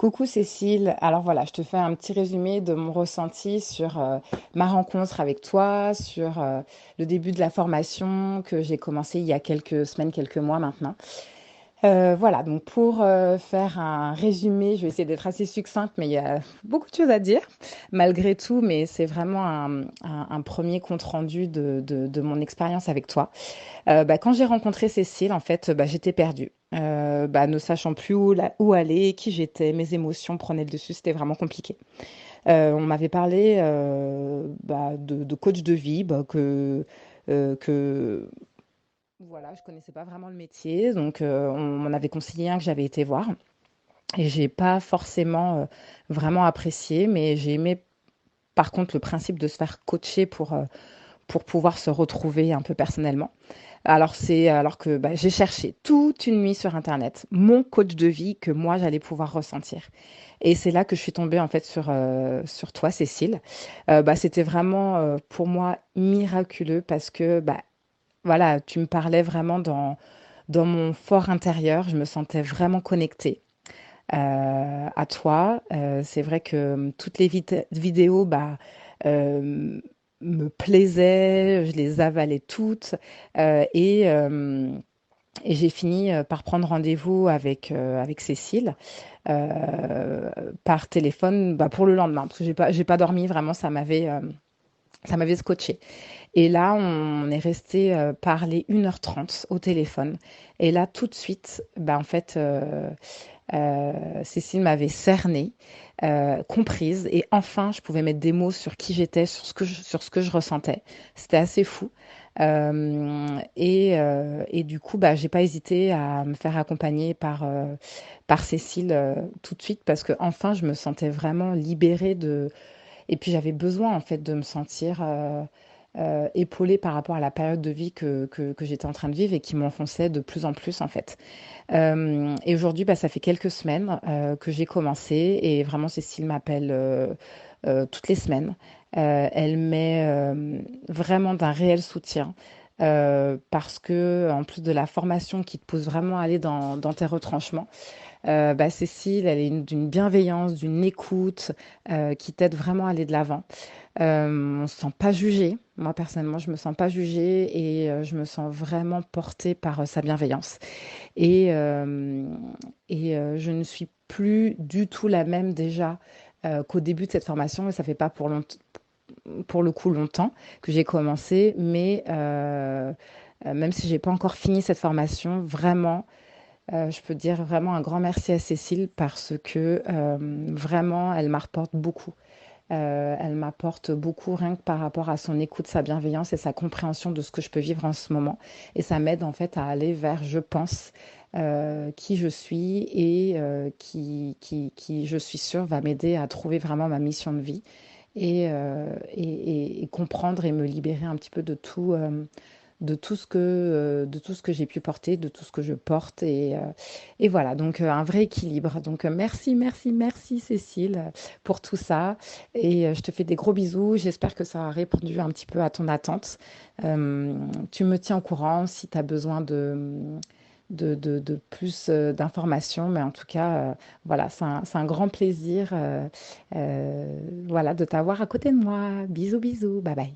Coucou Cécile, alors voilà, je te fais un petit résumé de mon ressenti sur ma rencontre avec toi, sur le début de la formation que j'ai commencé il y a quelques semaines, quelques mois maintenant. Voilà, donc pour faire un résumé, je vais essayer d'être assez succincte, mais il y a beaucoup de choses à dire malgré tout, mais c'est vraiment un premier compte-rendu de mon expérience avec toi. Quand j'ai rencontré Cécile, en fait, j'étais perdue. Ne sachant plus où aller, qui j'étais, mes émotions prenaient le dessus, c'était vraiment compliqué. On m'avait parlé de coach de vie, que voilà, je connaissais pas vraiment le métier, donc on m'en avait conseillé un que j'avais été voir. Et j'ai pas forcément vraiment apprécié, mais j'ai aimé par contre le principe de se faire coacher pour pouvoir se retrouver un peu personnellement. Alors que j'ai cherché toute une nuit sur internet mon coach de vie que moi j'allais pouvoir ressentir. Et c'est là que je suis tombée en fait sur toi, Cécile. C'était vraiment pour moi miraculeux parce que voilà, tu me parlais vraiment dans mon fort intérieur. Je me sentais vraiment connectée à toi. C'est vrai que toutes les vidéos euh, me plaisaient, je les avalais toutes. euh, et, euh, et j'ai fini par prendre rendez-vous avec Cécile euh, par téléphone pour le lendemain, parce que j'ai pas dormi, vraiment, ça m'avait scotché. Et là, on est resté parler 1h30 au téléphone. Et là, tout de suite, Cécile m'avait cernée, comprise, et enfin, je pouvais mettre des mots sur qui j'étais, sur ce que je ressentais. C'était assez fou. Et du coup, j'ai pas hésité à me faire accompagner par Cécile tout de suite parce que enfin, je me sentais vraiment libérée de. Et puis j'avais besoin en fait de me sentir épaulée par rapport à la période de vie que j'étais en train de vivre et qui m'enfonçait de plus en plus en fait. Et aujourd'hui, ça fait quelques semaines que j'ai commencé et vraiment Cécile m'appelle toutes les semaines. Elle met vraiment d'un réel soutien parce que en plus de la formation qui te pousse vraiment à aller dans tes retranchements, Cécile, elle est d'une bienveillance, d'une écoute qui t'aide vraiment à aller de l'avant. On se sent pas jugé. Moi, personnellement, je me sens pas jugée et je me sens vraiment portée par sa bienveillance. Et, euh, je ne suis plus du tout la même déjà qu'au début de cette formation. Et ça fait pas pour le coup longtemps que j'ai commencé, mais même si j'ai pas encore fini cette formation, vraiment, je peux dire vraiment un grand merci à Cécile parce que vraiment, elle m'apporte beaucoup. Elle m'apporte beaucoup rien que par rapport à son écoute, sa bienveillance et sa compréhension de ce que je peux vivre en ce moment. Et ça m'aide en fait à aller vers, je pense, qui je suis et qui, je suis sûre, va m'aider à trouver vraiment ma mission de vie et comprendre et me libérer un petit peu de tout ce que j'ai pu porter, de tout ce que je porte. Et voilà, donc un vrai équilibre. Donc merci, merci, merci Cécile pour tout ça. Et je te fais des gros bisous. J'espère que ça a répondu un petit peu à ton attente. Euh, Tu me tiens au courant si tu as besoin de plus d'informations. Mais en tout cas, voilà, c'est un grand plaisir voilà, de t'avoir à côté de moi. Bisous, bisous. Bye bye.